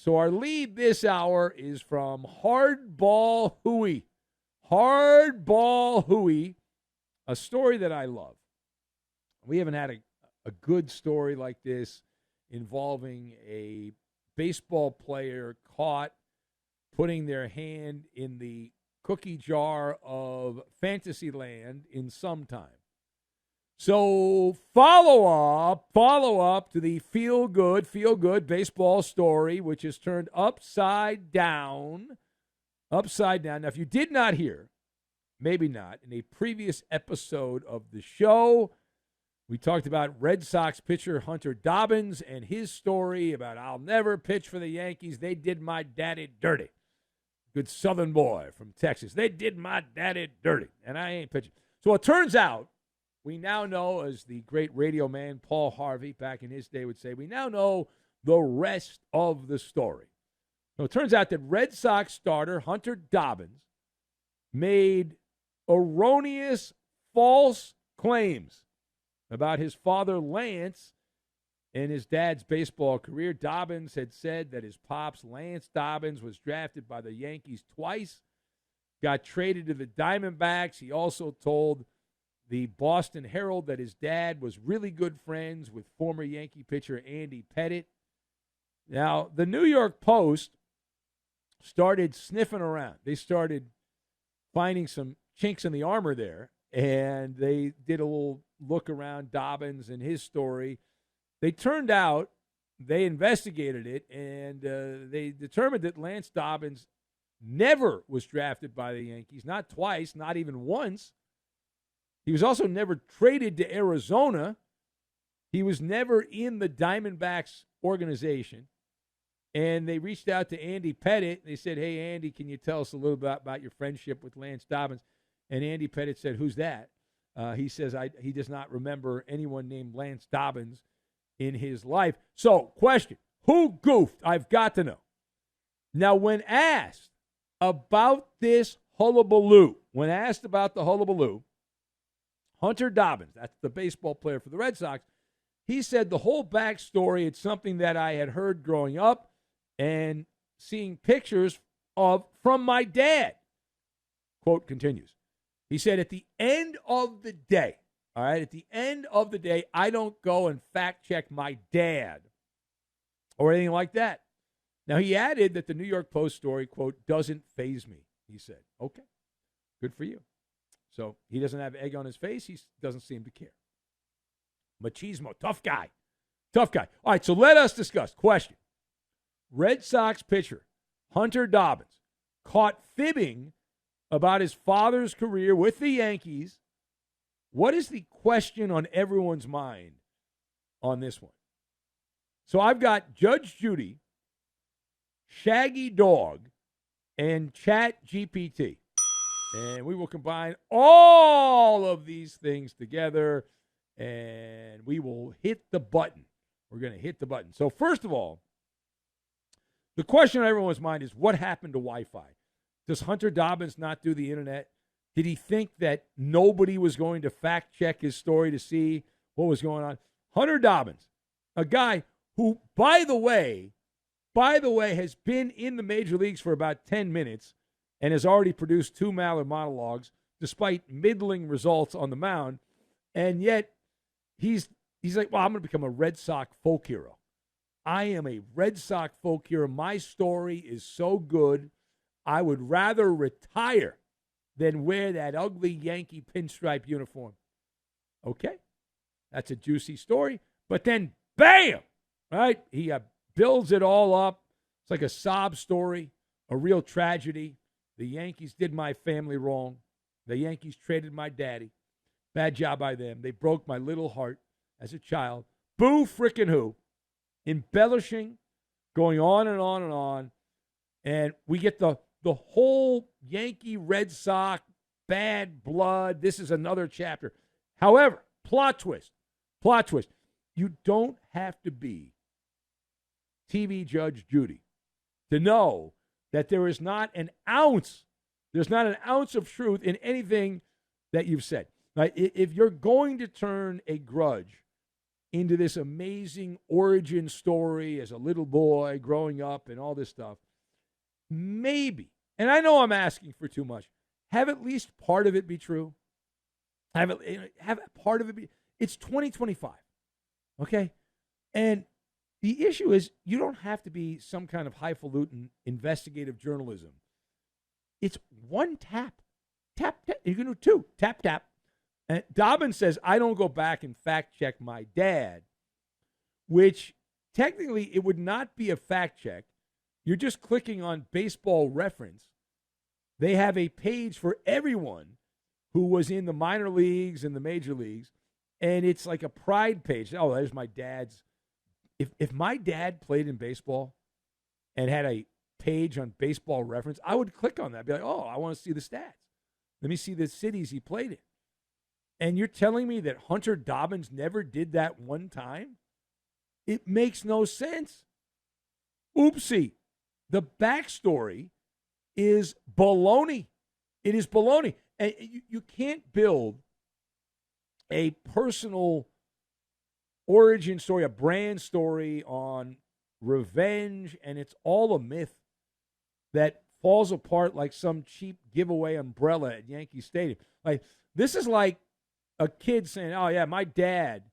So our lead this hour is from Hardball Huey. Hardball Huey, a story that I love. We haven't had a good story like this involving a baseball player caught putting their hand in the cookie jar of Fantasyland in some time. So follow up to the feel good baseball story, which is turned upside down. Now, if you did not hear, maybe not, in a previous episode of the show, we talked about Red Sox pitcher Hunter Dobbins and his story about I'll never pitch for the Yankees. They did my daddy dirty. Good Southern boy from Texas. They did my daddy dirty, and I ain't pitching. So it turns out, we now know, as the great radio man Paul Harvey back in his day would say, we now know the rest of the story. So it turns out that Red Sox starter Hunter Dobbins made erroneous, false claims about his father Lance and his dad's baseball career. Dobbins had said that his pops, Lance Dobbins, was drafted by the Yankees twice, got traded to the Diamondbacks. He also told the Boston Herald that his dad was really good friends with former Yankee pitcher Andy Pettitte. Now, the New York Post started sniffing around. They started finding some chinks in the armor there, and they did a little look around Dobbins and his story. They turned out, they investigated it, and they determined that Lance Dobbins never was drafted by the Yankees, not twice, not even once. He was also never traded to Arizona. He was never in the Diamondbacks organization. And they reached out to Andy Pettitte. They said, hey, Andy, can you tell us a little bit about your friendship with Lance Dobbins? And Andy Pettitte said, who's that? He says he does not remember anyone named Lance Dobbins in his life. So, question, who goofed? I've got to know. Now, when asked about this hullabaloo, Hunter Dobbins, that's the baseball player for the Red Sox, he said the whole backstory, it's something that I had heard growing up and seeing pictures of from my dad. Quote continues. He said, at the end of the day, I don't go and fact check my dad or anything like that. Now, he added that the New York Post story, quote, doesn't faze me, he said. Okay, good for you. So he doesn't have egg on his face. He doesn't seem to care. Machismo, tough guy. All right, so let us discuss. Question. Red Sox pitcher Hunter Dobbins caught fibbing about his father's career with the Yankees. What is the question on everyone's mind on this one? So I've got Judge Judy, Shaggy Dog, and Chat GPT. And we will combine all of these things together, and we will hit the button. We're going to hit the button. So first of all, the question on everyone's mind is, what happened to Wi-Fi? Does Hunter Dobbins not do the internet? Did he think that nobody was going to fact-check his story to see what was going on? Hunter Dobbins, a guy who, by the way, has been in the major leagues for about 10 minutes and has already produced 2 MALLER monologues despite middling results on the mound. And yet he's like, well, I'm going to become a Red Sox folk hero. I am a Red Sox folk hero. My story is so good, I would rather retire than wear that ugly Yankee pinstripe uniform. Okay, that's a juicy story. But then, bam, right? He builds it all up. It's like a sob story, a real tragedy. The Yankees did my family wrong. The Yankees traded my daddy. Bad job by them. They broke my little heart as a child. Boo frickin' who. Embellishing, going on and on and on. And we get the whole Yankee Red Sox bad blood. This is another chapter. However, plot twist. You don't have to be TV Judge Judy to know that there is not an ounce of truth in anything that you've said. Right? If you're going to turn a grudge into this amazing origin story as a little boy growing up and all this stuff. Maybe, and I know I'm asking for too much, have at least part of it be true. Have part of it be. It's 2025, okay? And the issue is you don't have to be some kind of highfalutin investigative journalism. It's one tap. Tap, tap. You can do two. Tap, tap. And Dobbins says, I don't go back and fact check my dad, which technically it would not be a fact check. You're just clicking on Baseball Reference. They have a page for everyone who was in the minor leagues and the major leagues, and it's like a pride page. Oh, there's my dad's. If my dad played in baseball and had a page on Baseball Reference, I would click on that. I'd be like, oh, I want to see the stats. Let me see the cities he played in. And you're telling me that Hunter Dobbins never did that one time? It makes no sense. Oopsie. The backstory is baloney. It is baloney. And you can't build a personal origin story, a brand story on revenge, and it's all a myth that falls apart like some cheap giveaway umbrella at Yankee Stadium. Like, this is like a kid saying, oh, yeah, my dad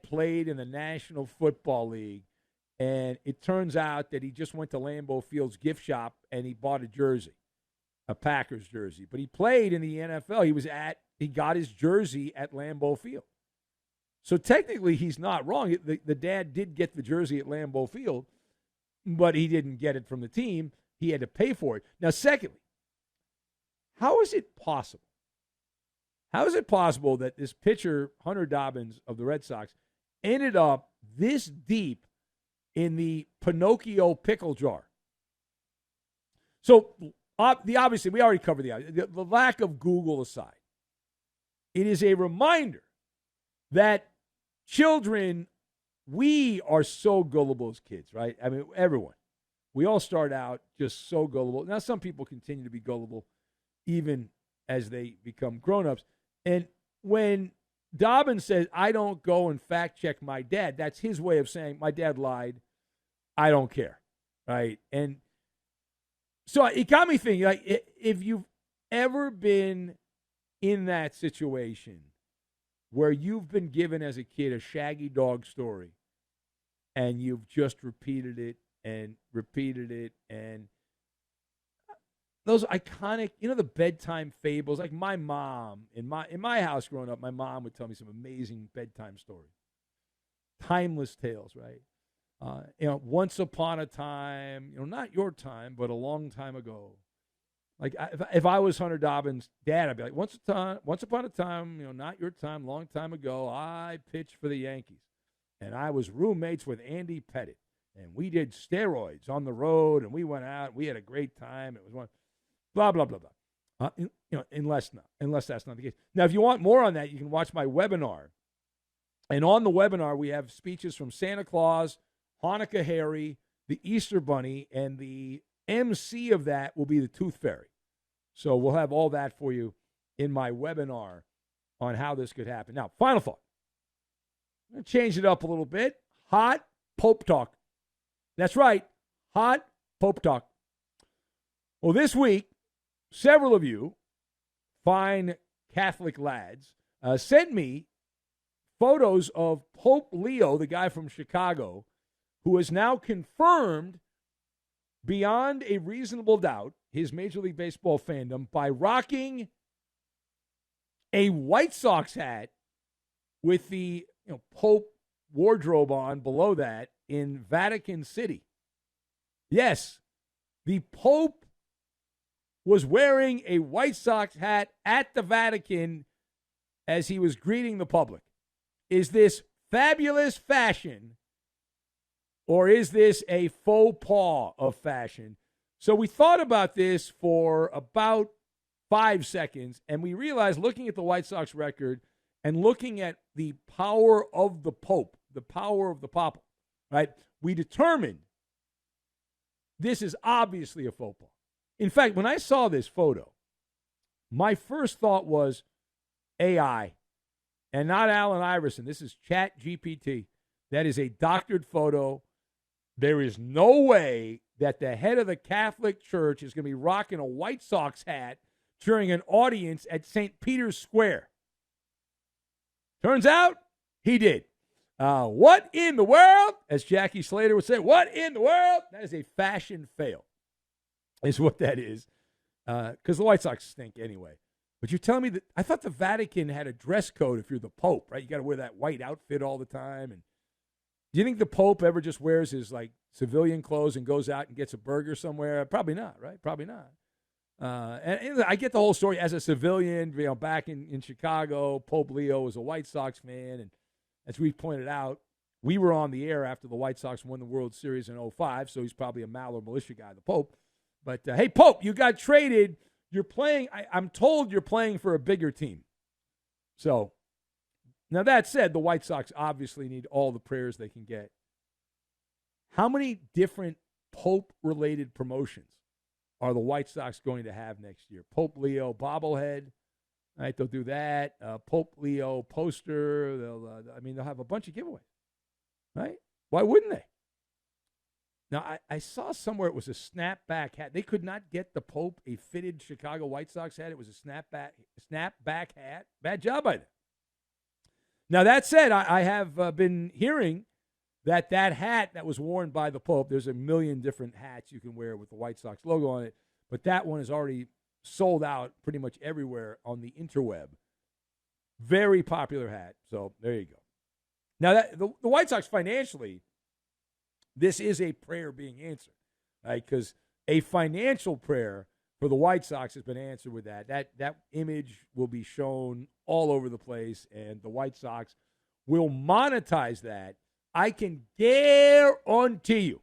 played in the National Football League, and it turns out that he just went to Lambeau Field's gift shop and he bought a jersey, a Packers jersey. But he played in the NFL. He got his jersey at Lambeau Field. So technically, he's not wrong. The dad did get the jersey at Lambeau Field, but he didn't get it from the team. He had to pay for it. Now, secondly, how is it possible? How is it possible that this pitcher, Hunter Dobbins of the Red Sox, ended up this deep in the Pinocchio pickle jar? So, obviously, we already covered the lack of Google aside. It is a reminder that children, we are so gullible as kids, right? I mean, everyone. We all start out just so gullible. Now, some people continue to be gullible even as they become grown-ups. And when Dobbins says, I don't go and fact-check my dad, that's his way of saying, my dad lied. I don't care, right? And so it got me thinking, like, if you've ever been in that situation where you've been given as a kid a Shaggy Dog story and you've just repeated it and those iconic, the bedtime fables, like my mom, in my house growing up, my mom would tell me some amazing bedtime stories. Timeless tales, right? Once upon a time, not your time, but a long time ago. Like, if I was Hunter Dobbins' dad, I'd be like, once upon a time, not your time, long time ago, I pitched for the Yankees. And I was roommates with Andy Pettit. And we did steroids on the road, and we went out. We had a great time. It was one, blah, blah, blah, blah. Unless that's not the case. Now, if you want more on that, you can watch my webinar. And on the webinar, we have speeches from Santa Claus, Hanukkah Harry, the Easter Bunny, and the MC of that will be the Tooth Fairy. So we'll have all that for you in my webinar on how this could happen. Now, final thought. I'm going to change it up a little bit. Hot Pope talk. That's right. Hot Pope talk. Well, this week, several of you fine Catholic lads sent me photos of Pope Leo, the guy from Chicago, who has now confirmed beyond a reasonable doubt his Major League Baseball fandom by rocking a White Sox hat with the Pope wardrobe on below that in Vatican City. Yes, the Pope was wearing a White Sox hat at the Vatican as he was greeting the public. Is this fabulous fashion, or is this a faux pas of fashion? So we thought about this for about 5 seconds, and we realized, looking at the White Sox record and looking at the power of the Pope, the power of the Papa, right, we determined this is obviously a faux pas. In fact, when I saw this photo, my first thought was AI. and not Allen Iverson. This is Chat GPT. That is a doctored photo. There is no way that the head of the Catholic Church is going to be rocking a White Sox hat during an audience at St. Peter's Square. Turns out he did. What in the world? As Jackie Slater would say, what in the world? That is a fashion fail, is what that is. Because the White Sox stink anyway. But you're telling me that I thought the Vatican had a dress code if you're the Pope, right? You got to wear that white outfit all the time. And do you think the Pope ever just wears his like civilian clothes and goes out and gets a burger somewhere? Probably not, right? Probably not. And I get the whole story as a civilian. Back in Chicago, Pope Leo was a White Sox fan, and as we pointed out, we were on the air after the White Sox won the World Series in 2005, so he's probably a MALLER militia guy, the Pope. But hey, Pope, you got traded. You're playing. I'm told you're playing for a bigger team. So now that said, the White Sox obviously need all the prayers they can get. How many different Pope-related promotions are the White Sox going to have next year? Pope Leo bobblehead, right? They'll do that. Pope Leo poster. They'll have a bunch of giveaways, right? Why wouldn't they? Now, I saw somewhere it was a snapback hat. They could not get the Pope a fitted Chicago White Sox hat. It was a snapback hat. Bad job by them. Now, that said, I have been hearing that hat that was worn by the Pope, there's a million different hats you can wear with the White Sox logo on it, but that one is already sold out pretty much everywhere on the interweb. Very popular hat. So there you go. Now, the White Sox financially, this is a prayer being answered, right? Because a financial prayer for the White Sox has been answered with that. That image will be shown all over the place, and the White Sox will monetize that. I can guarantee you